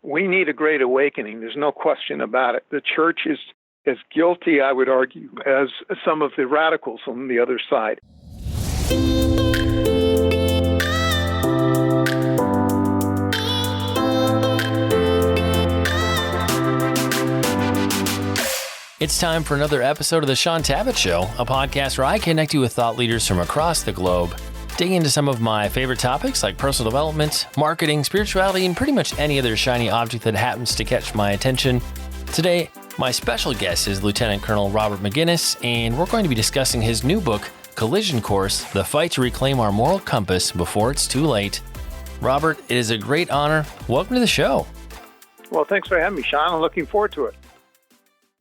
we need a great awakening. There's no question about it. The church is as guilty, I would argue, as some of the radicals on the other side. It's time for another episode of the Shaun Tabatt Show, a podcast where I connect you with thought leaders from across the globe, dig into some of my favorite topics like personal development, marketing, spirituality, and pretty much any other shiny object that happens to catch my attention. Today, my special guest is Lieutenant Colonel Robert Maginnis, and we're going to be discussing his new book, Collision Course: The Fight to Reclaim Our Moral Compass Before It's Too Late. Robert, it is a great honor. Welcome to the show. Well, thanks for having me, Shaun. I'm looking forward to it.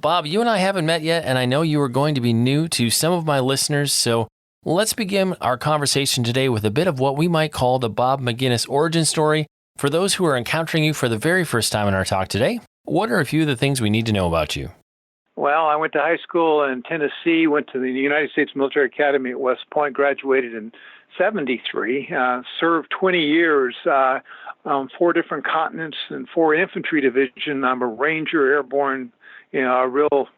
Bob, you and I haven't met yet, and I know you are going to be new to some of my listeners, so let's begin our conversation today with a bit of what we might call the Bob Maginnis origin story. For those who are encountering you for the very first time in our talk today, what are a few of the things we need to know about you? Well, I went to high school in Tennessee, went to the United States Military Academy at West Point, graduated in 73, served 20 years on 4 different continents and 4 infantry division. I'm a Ranger, airborne, a real,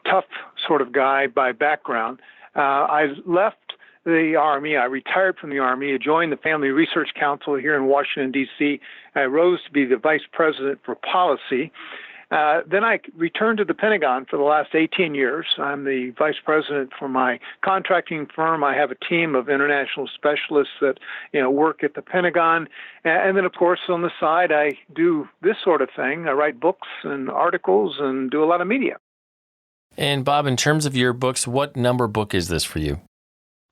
tough sort of guy by background. I left the Army. I retired from the Army. I joined the Family Research Council here in Washington, D.C. I rose to be the vice president for policy. Then I returned to the Pentagon for the last 18 years. I'm the vice president for my contracting firm. I have a team of international specialists that work at the Pentagon. And then, of course, on the side, I do this sort of thing. I write books and articles and do a lot of media. And Bob, in terms of your books, what number book is this for you?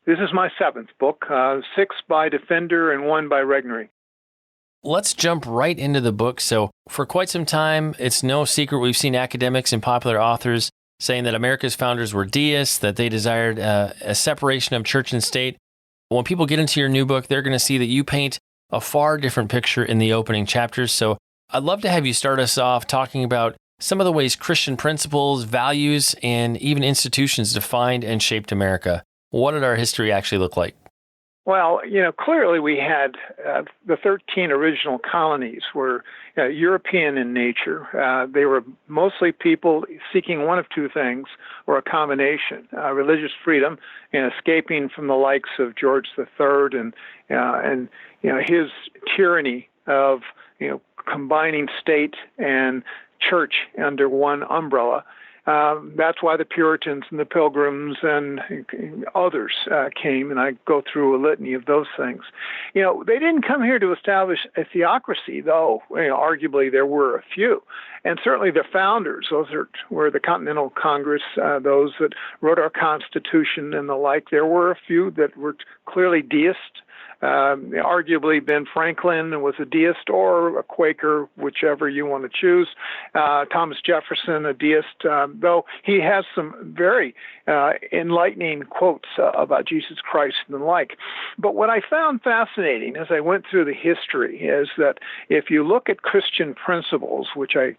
This is my 7th book, 6 by Defender and 1 by Regnery. Let's jump right into the book. So for quite some time, it's no secret we've seen academics and popular authors saying that America's founders were deists, that they desired a separation of church and state. When people get into your new book, they're going to see that you paint a far different picture in the opening chapters. So I'd love to have you start us off talking about some of the ways Christian principles, values, and even institutions defined and shaped America. What did our history actually look like? Well, clearly we had the 13 original colonies were European in nature. They were mostly people seeking one of 2 things, or a combination: religious freedom and escaping from the likes of George III and his tyranny of combining state and church under one umbrella. That's why the Puritans and the Pilgrims and others came, and I go through a litany of those things. They didn't come here to establish a theocracy, though arguably there were a few. And certainly the founders, those were the Continental Congress, those that wrote our Constitution and the like. There were a few that were clearly deists. Arguably Ben Franklin was a deist or a Quaker, whichever you want to choose. Thomas Jefferson, a deist, though he has some very enlightening quotes about Jesus Christ and the like. But what I found fascinating as I went through the history is that if you look at Christian principles, which I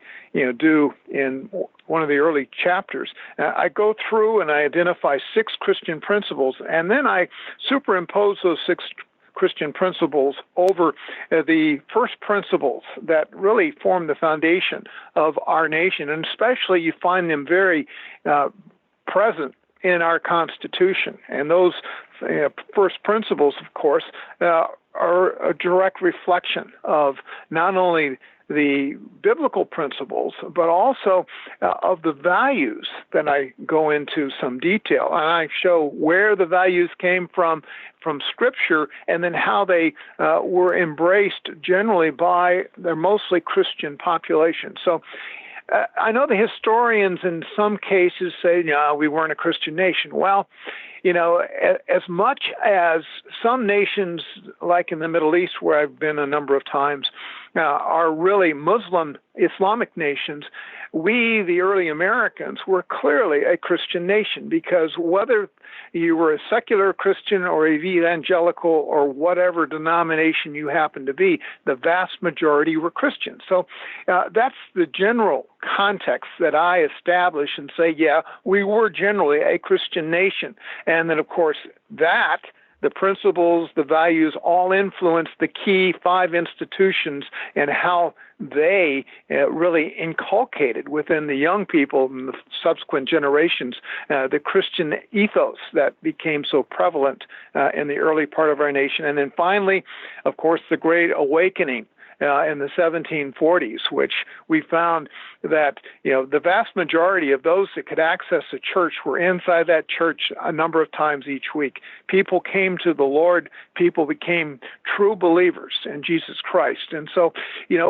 do in one of the early chapters, I go through and I identify 6 Christian principles, and then I superimpose those 6 Christian principles over the first principles that really form the foundation of our nation. And especially you find them very present in our Constitution. And those first principles, of course, are a direct reflection of not only the biblical principles, but also of the values that I go into some detail. And I show where the values came from Scripture, and then how they were embraced generally by their mostly Christian population. So I know the historians in some cases say, no, we weren't a Christian nation. Well, as much as some nations, like in the Middle East, where I've been a number of times, are really Muslim Islamic nations, we, the early Americans, were clearly a Christian nation, because whether you were a secular Christian or evangelical or whatever denomination you happen to be, the vast majority were Christians. So that's the general context that I establish and say, yeah, we were generally a Christian nation. And then, of course, that the principles, the values all influence the key 5 institutions and how they really inculcated within the young people and the subsequent generations the Christian ethos that became so prevalent in the early part of our nation. And then finally, of course, the Great Awakening in the 1740s, which we found that, the vast majority of those that could access a church were inside that church a number of times each week. People came to the Lord. People became true believers in Jesus Christ. And so,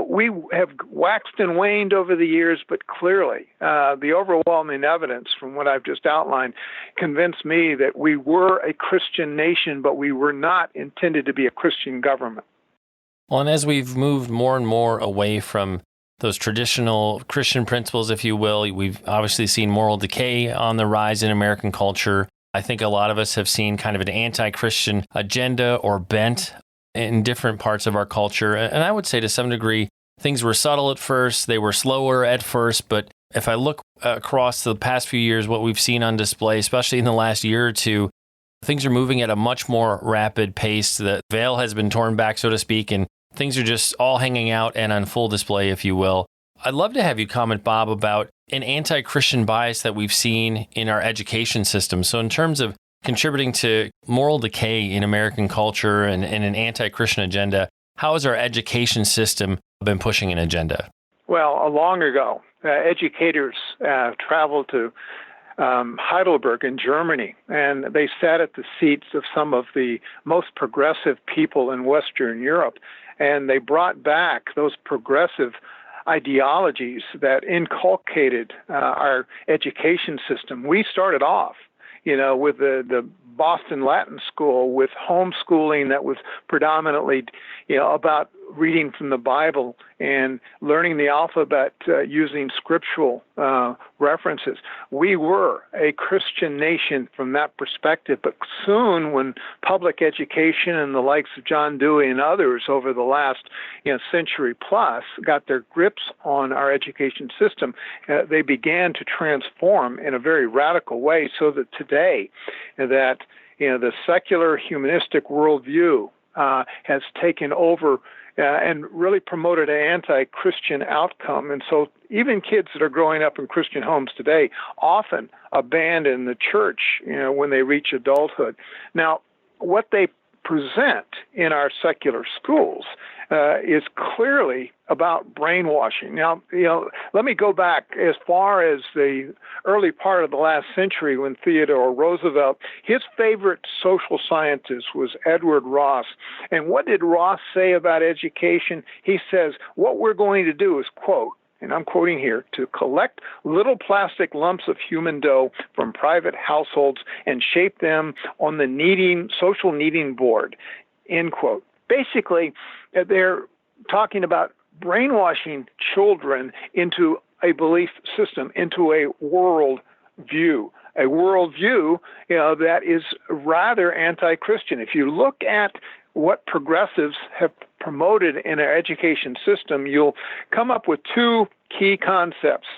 we have waxed and waned over the years, but clearly the overwhelming evidence from what I've just outlined convinced me that we were a Christian nation, but we were not intended to be a Christian government. Well, and as we've moved more and more away from those traditional Christian principles, if you will, we've obviously seen moral decay on the rise in American culture. I think a lot of us have seen kind of an anti-Christian agenda or bent in different parts of our culture. And I would say to some degree, things were subtle at first, they were slower at first, but if I look across the past few years, what we've seen on display, especially in the last year or two, things are moving at a much more rapid pace. The veil has been torn back, so to speak, and things are just all hanging out and on full display, if you will. I'd love to have you comment, Bob, about an anti-Christian bias that we've seen in our education system. So in terms of contributing to moral decay in American culture and an anti-Christian agenda, how has our education system been pushing an agenda? Well, long ago, educators traveled to Heidelberg in Germany, and they sat at the seats of some of the most progressive people in Western Europe, and they brought back those progressive ideologies that inculcated our education system. We started off, with the Boston Latin School, with homeschooling that was predominantly, about reading from the Bible and learning the alphabet using scriptural references. We were a Christian nation from that perspective, but soon when public education and the likes of John Dewey and others over the last century plus got their grips on our education system, they began to transform in a very radical way, so that today that the secular humanistic worldview has taken over and really promoted an anti-Christian outcome. And so even kids that are growing up in Christian homes today often abandon the church, when they reach adulthood. Now, what they present in our secular schools is clearly about brainwashing. Now, let me go back as far as the early part of the last century when Theodore Roosevelt, his favorite social scientist was Edward Ross. And what did Ross say about education? He says, what we're going to do is, quote, and I'm quoting here, to collect little plastic lumps of human dough from private households and shape them on the social kneading board, end quote. Basically, they're talking about brainwashing children into a belief system, into a world view. A worldview, that is rather anti-Christian. If you look at what progressives have promoted in our education system, you'll come up with 2 key concepts: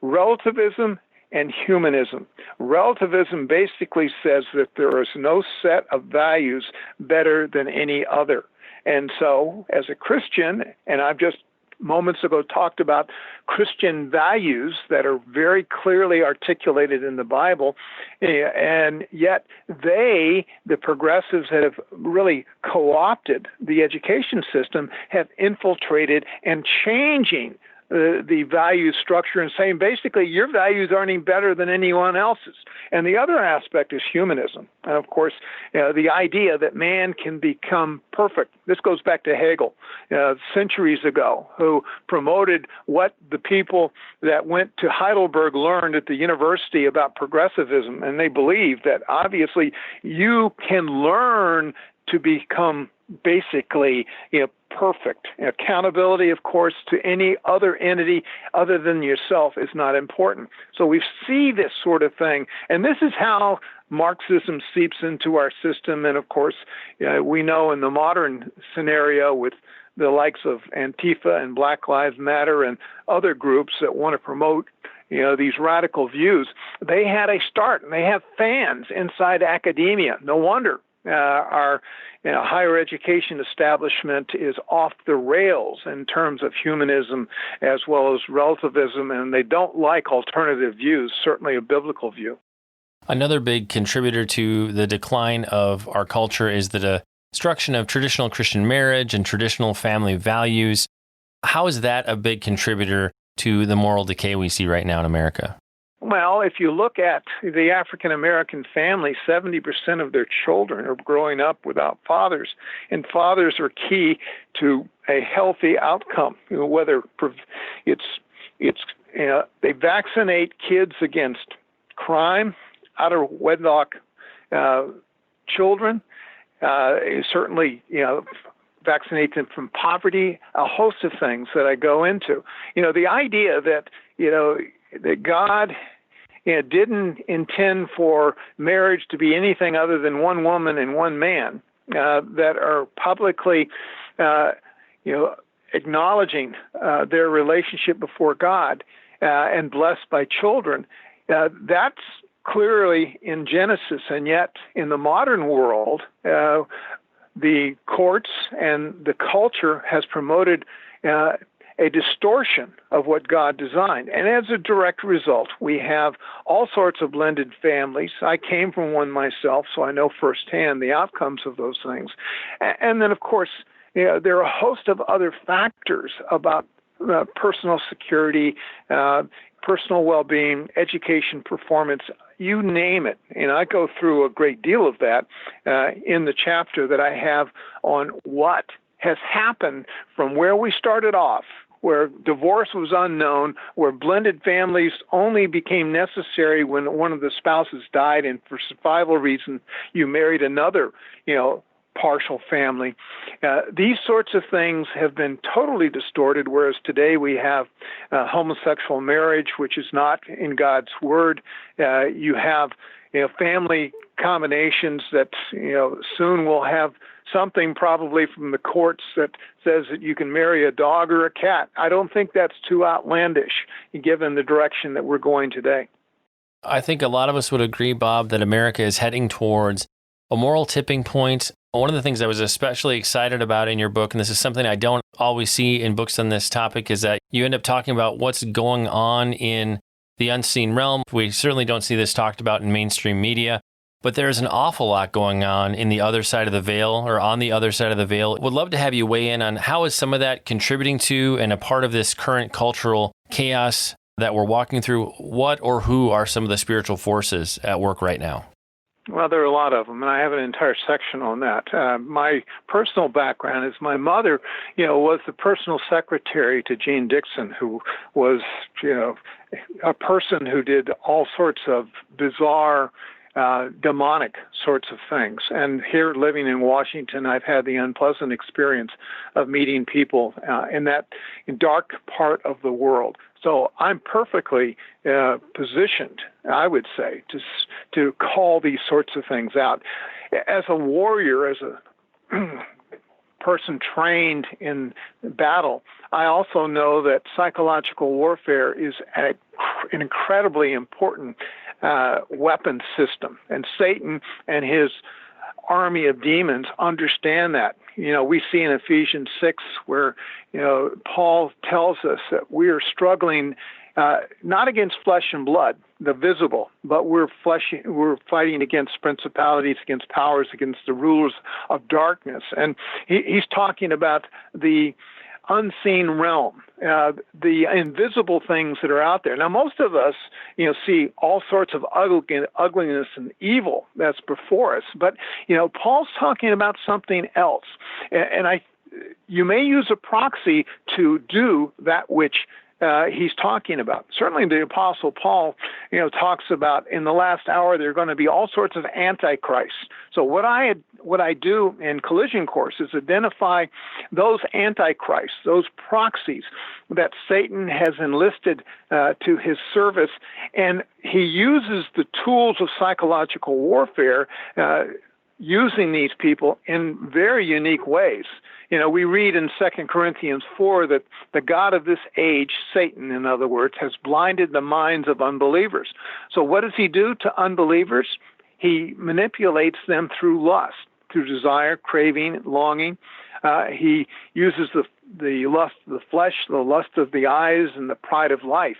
relativism and humanism. Relativism basically says that there is no set of values better than any other. And so, as a Christian, and I've just moments ago talked about Christian values that are very clearly articulated in the Bible, and yet the progressives that have really co-opted the education system, have infiltrated and changing the value structure and saying, basically, your values aren't any better than anyone else's. And the other aspect is humanism. And of course, the idea that man can become perfect. This goes back to Hegel centuries ago, who promoted what the people that went to Heidelberg learned at the university about progressivism. And they believed that obviously you can learn to become basically, perfect. Accountability, of course, to any other entity other than yourself is not important. So we see this sort of thing, and this is how Marxism seeps into our system. And of course, we know in the modern scenario with the likes of Antifa and Black Lives Matter and other groups that want to promote these radical views, they had a start, and they have fans inside academia. No wonder Our higher education establishment is off the rails in terms of humanism as well as relativism, and they don't like alternative views, certainly a biblical view. Another big contributor to the decline of our culture is the destruction of traditional Christian marriage and traditional family values. How is that a big contributor to the moral decay we see right now in America? Well, if you look at the African American family, 70% of their children are growing up without fathers, and fathers are key to a healthy outcome. Whether they vaccinate kids against crime, out of wedlock children, certainly vaccinate them from poverty, a host of things that I go into. The idea that that God didn't intend for marriage to be anything other than one woman and one man, that are publicly, acknowledging their relationship before God and blessed by children. That's clearly in Genesis, and yet in the modern world, the courts and the culture has promoted a distortion of what God designed. And as a direct result, we have all sorts of blended families. I came from one myself, so I know firsthand the outcomes of those things. And then, of course, there are a host of other factors about personal security, personal well-being, education, performance, you name it. And I go through a great deal of that in the chapter that I have on what has happened from where we started off, where divorce was unknown, where blended families only became necessary when one of the spouses died, and for survival reasons, you married another, partial family. These sorts of things have been totally distorted, whereas today we have homosexual marriage, which is not in God's word. You have family combinations that soon will have something probably from the courts that says that you can marry a dog or a cat. I don't think that's too outlandish given the direction that we're going today. I think a lot of us would agree, Bob, that America is heading towards a moral tipping point. One of the things I was especially excited about in your book, and this is something I don't always see in books on this topic, is that you end up talking about what's going on in the unseen realm. We certainly don't see this talked about in mainstream media, but there's an awful lot going on in the other side of the veil, or on the other side of the veil. Would love to have you weigh in on how is some of that contributing to and a part of this current cultural chaos that we're walking through. What or who are some of the spiritual forces at work right now? Well, there are a lot of them, and I have an entire section on that. My personal background is my mother, was the personal secretary to Jeane Dixon, who was, a person who did all sorts of bizarre, demonic sorts of things. And here, living in Washington, I've had the unpleasant experience of meeting people in that dark part of the world. So I'm perfectly positioned, I would say, to call these sorts of things out. As a warrior, as a person trained in battle, I also know that psychological warfare is an incredibly important weapon system. And Satan and his army of demons understand that. We see in Ephesians 6 where, Paul tells us that we are struggling not against flesh and blood, the visible, but we're fighting against principalities, against powers, against the rulers of darkness. And he's talking about the unseen realm, the invisible things that are out there. Now, most of us, see all sorts of ugliness and evil that's before us. But, Paul's talking about something else. And you may use a proxy to do that which he's talking about. Certainly the Apostle Paul, talks about in the last hour there are going to be all sorts of antichrists. So what I do in collision course is identify those antichrists, those proxies that Satan has enlisted to his service, and he uses the tools of psychological warfare using these people in very unique ways. We read in 2 Corinthians 4 that the God of this age, Satan, in other words, has blinded the minds of unbelievers. So what does he do to unbelievers? He manipulates them through lust. through desire, craving, longing. He uses the lust of the flesh, the lust of the eyes, and the pride of life.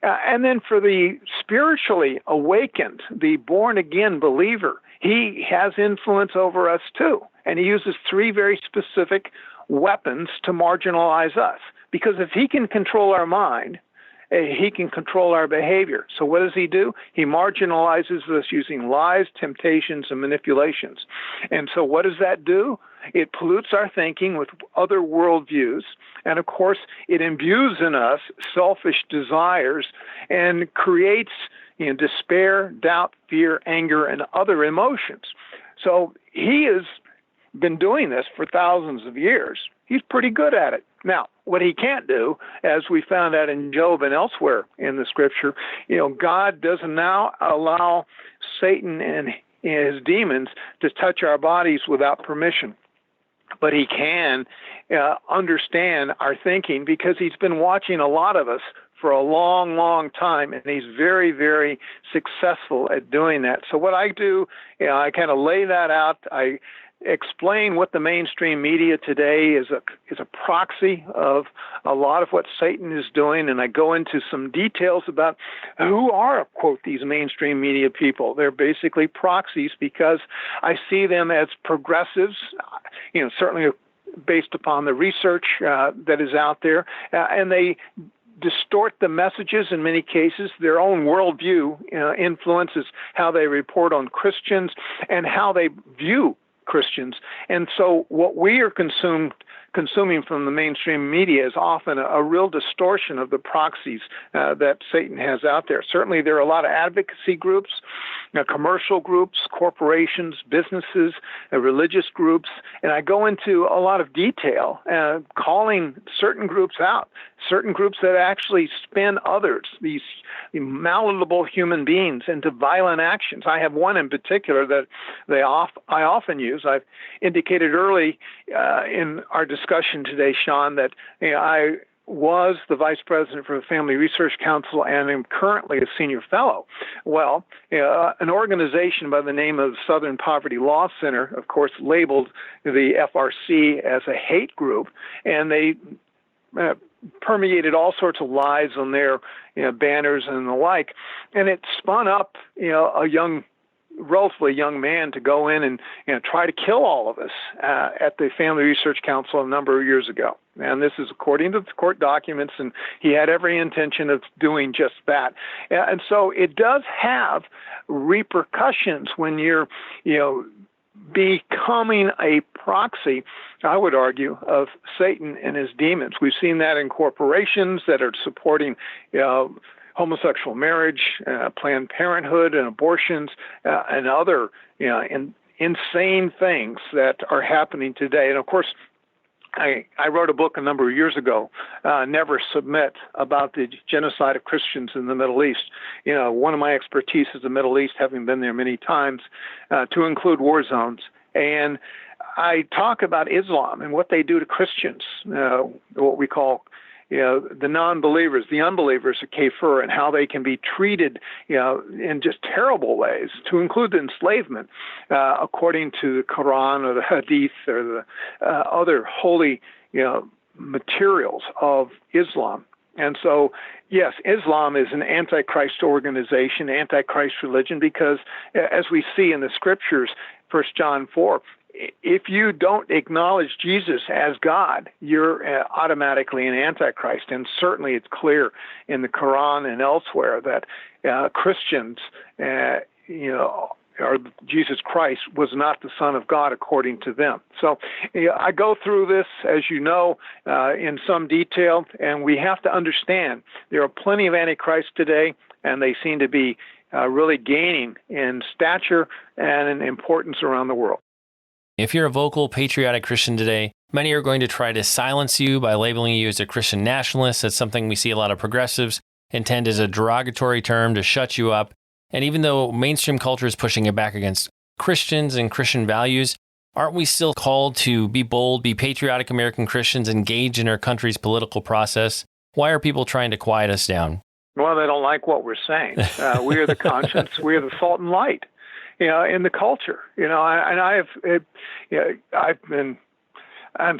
And then for the spiritually awakened, the born-again believer, he has influence over us too. And he uses three very specific weapons to marginalize us. Because if he can control our mind, he can control our behavior. So what does he do? He marginalizes us using lies, temptations, and manipulations. And so what does that do? It pollutes our thinking with other worldviews. And of course, it imbues in us selfish desires and creates despair, doubt, fear, anger, and other emotions. So he has been doing this for thousands of years. He's pretty good at it. Now, what he can't do, as we found out in Job and elsewhere in the scripture, God doesn't now allow Satan and his demons to touch our bodies without permission. But he can understand our thinking because he's been watching a lot of us for a long, long time, and he's very, very successful at doing that. So what I do, I kind of lay that out. I explain what the mainstream media today is a proxy of a lot of what Satan is doing, and I go into some details about who are, quote, these mainstream media people. They're basically proxies because I see them as progressives, certainly based upon the research that is out there, and they distort the messages in many cases. Their own worldview influences how they report on Christians and how they view Christians. And so what we are consuming from the mainstream media is often a real distortion of the proxies that Satan has out there. Certainly there are a lot of advocacy groups, commercial groups, corporations, businesses, religious groups, and I go into a lot of detail calling certain groups out, certain groups that actually spin others, these malleable human beings, into violent actions. I have one in particular that I often use. I've indicated early in our discussion today, Shaun, that I was the vice president for the Family Research Council and am currently a senior fellow. Well, an organization by the name of Southern Poverty Law Center, of course, labeled the FRC as a hate group, and they permeated all sorts of lies on their banners and the like, and it spun up a relatively young man to go in and try to kill all of us at the Family Research Council a number of years ago. And this is according to the court documents, and he had every intention of doing just that. And so it does have repercussions when you're, becoming a proxy, I would argue, of Satan and his demons. We've seen that in corporations that are supporting homosexual marriage, Planned Parenthood and abortions, and other insane things that are happening today. And of course, I wrote a book a number of years ago, Never Submit, about the genocide of Christians in the Middle East. One of my expertise is the Middle East, having been there many times, to include war zones. And I talk about Islam and what they do to Christians, what we call the non-believers, the unbelievers of kafir, and how they can be treated, in just terrible ways, to include the enslavement, according to the Quran or the Hadith or the other holy, materials of Islam. And so, yes, Islam is an antichrist organization, antichrist religion, because as we see in the scriptures, 1 John 4, if you don't acknowledge Jesus as God, you're automatically an antichrist. And certainly it's clear in the Quran and elsewhere that Christians, or Jesus Christ was not the Son of God according to them. So I go through this, as you know, in some detail, and we have to understand there are plenty of antichrists today, and they seem to be really gaining in stature and in importance around the world. If you're a vocal, patriotic Christian today, many are going to try to silence you by labeling you as a Christian nationalist. That's something we see a lot of progressives intend as a derogatory term to shut you up. And even though mainstream culture is pushing it back against Christians and Christian values, aren't we still called to be bold, be patriotic American Christians, engage in our country's political process? Why are people trying to quiet us down? Well, they don't like what we're saying. We are the conscience. We are the salt and light. in the culture. I'm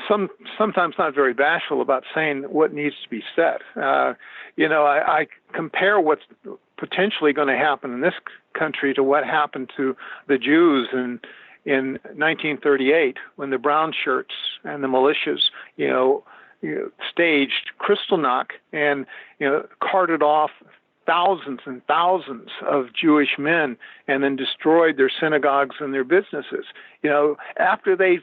sometimes not very bashful about saying what needs to be said. I compare what's potentially going to happen in this country to what happened to the Jews in 1938 when the brown shirts and the militias, staged Kristallnacht and carted off thousands and thousands of Jewish men and then destroyed their synagogues and their businesses. After they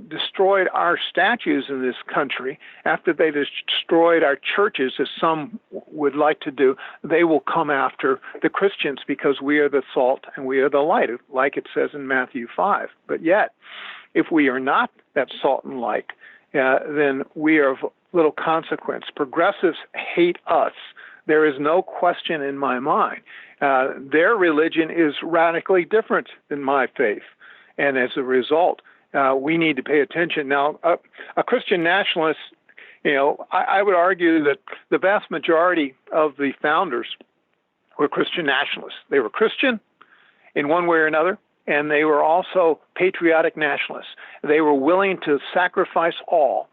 destroyed our statues in this country, after they destroyed our churches, as some would like to do, they will come after the Christians because we are the salt and we are the light, like it says in Matthew 5. But yet, if we are not that salt and light, then we are of little consequence. Progressives hate us. There is no question in my mind. Their religion is radically different than my faith. And as a result, we need to pay attention. Now, a Christian nationalist, I would argue that the vast majority of the founders were Christian nationalists. They were Christian in one way or another, and they were also patriotic nationalists. They were willing to sacrifice all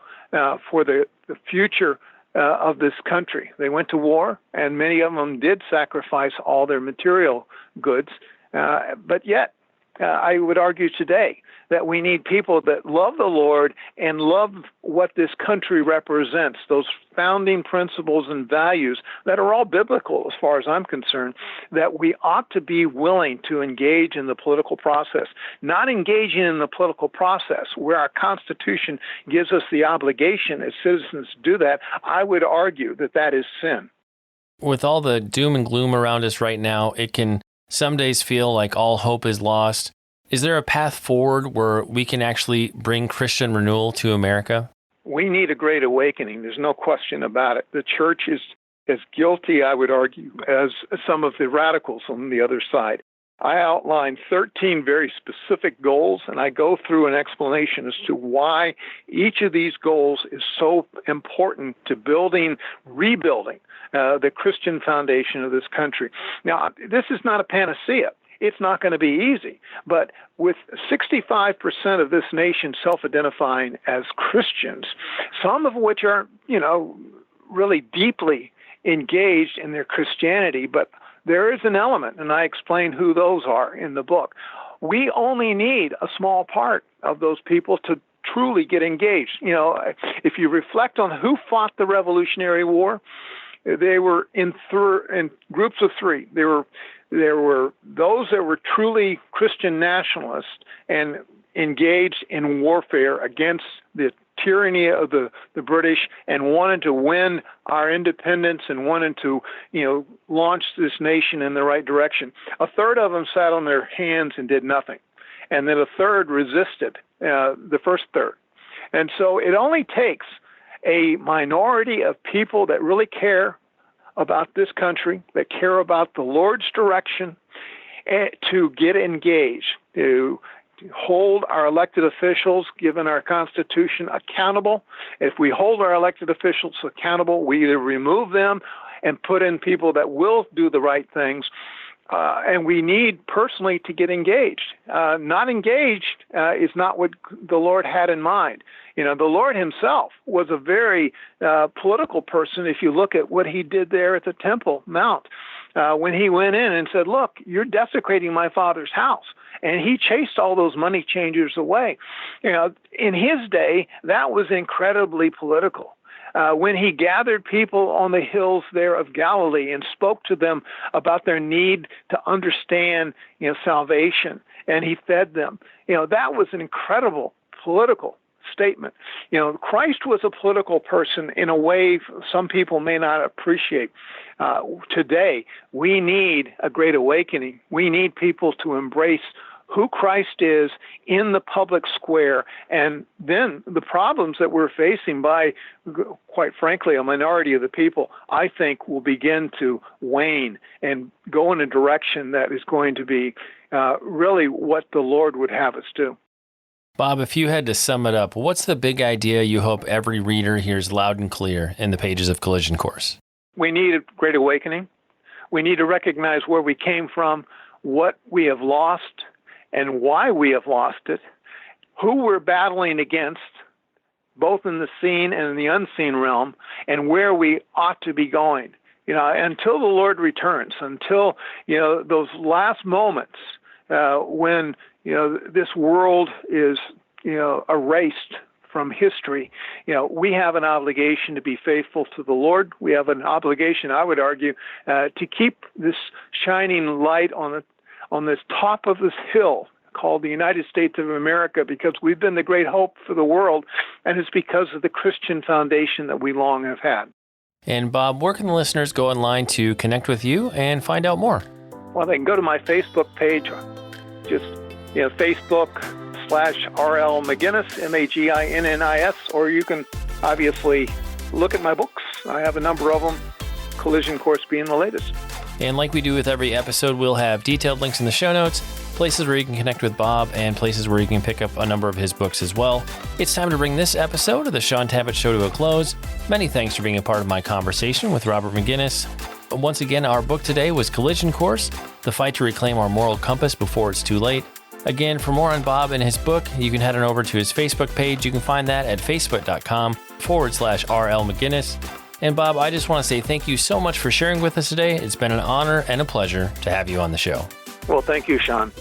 for the future of this country. They went to war, and many of them did sacrifice all their material goods, but yet, I would argue today that we need people that love the Lord and love what this country represents, those founding principles and values that are all biblical as far as I'm concerned, that we ought to be willing to engage in the political process. Not engaging in the political process where our Constitution gives us the obligation as citizens to do that, I would argue that that is sin. With all the doom and gloom around us right now, it can some days feel like all hope is lost. Is there a path forward where we can actually bring Christian renewal to America? We need a great awakening. There's no question about it. The church is as guilty, I would argue, as some of the radicals on the other side. I outline 13 very specific goals, and I go through an explanation as to why each of these goals is so important to rebuilding the Christian foundation of this country. Now, this is not a panacea. It's not going to be easy. But with 65% of this nation self-identifying as Christians, some of which are, really deeply engaged in their Christianity, but there is an element, and I explain who those are in the book. We only need a small part of those people to truly get engaged. If you reflect on who fought the Revolutionary War, they were in groups of three. There were those that were truly Christian nationalists and engaged in warfare against the tyranny of the British and wanted to win our independence and wanted to, launch this nation in the right direction. A third of them sat on their hands and did nothing. And then a third resisted the first third. And so it only takes a minority of people that really care about this country, that care about the Lord's direction, to get engaged, to hold our elected officials, given our Constitution, accountable. If we hold our elected officials accountable, we either remove them and put in people that will do the right things, and we need personally to get engaged. Not engaged is not what the Lord had in mind. The Lord himself was a very political person if you look at what he did there at the Temple Mount. When he went in and said, look, you're desecrating my Father's house. And he chased all those money changers away. In his day, that was incredibly political. When he gathered people on the hills there of Galilee and spoke to them about their need to understand, salvation, and he fed them, that was an incredible political statement. Christ was a political person in a way some people may not appreciate. Today, we need a great awakening. We need people to embrace who Christ is in the public square, and then the problems that we're facing by, quite frankly, a minority of the people, I think will begin to wane and go in a direction that is going to be really what the Lord would have us do. Bob, if you had to sum it up, what's the big idea you hope every reader hears loud and clear in the pages of Collision Course? We need a great awakening. We need to recognize where we came from, what we have lost, and why we have lost it, who we're battling against, both in the seen and in the unseen realm, and where we ought to be going. Until the Lord returns, until, those last moments when, this world is, erased from history, we have an obligation to be faithful to the Lord. We have an obligation, I would argue, to keep this shining light on this top of this hill called the United States of America, because we've been the great hope for the world, and it's because of the Christian foundation that we long have had. And Bob, where can the listeners go online to connect with you and find out more? Well, they can go to my Facebook page, just Facebook/RL Maginnis, Maginnis, or you can obviously look at my books. I have a number of them, Collision Course being the latest. And like we do with every episode, we'll have detailed links in the show notes, places where you can connect with Bob, and places where you can pick up a number of his books as well. It's time to bring this episode of the Shaun Tabatt Show to a close. Many thanks for being a part of my conversation with Robert Maginnis. Once again, our book today was Collision Course, The Fight to Reclaim Our Moral Compass Before It's Too Late. Again, for more on Bob and his book, you can head on over to his Facebook page. You can find that at facebook.com/RL Maginnis. And Bob, I just want to say thank you so much for sharing with us today. It's been an honor and a pleasure to have you on the show. Well, thank you, Shaun.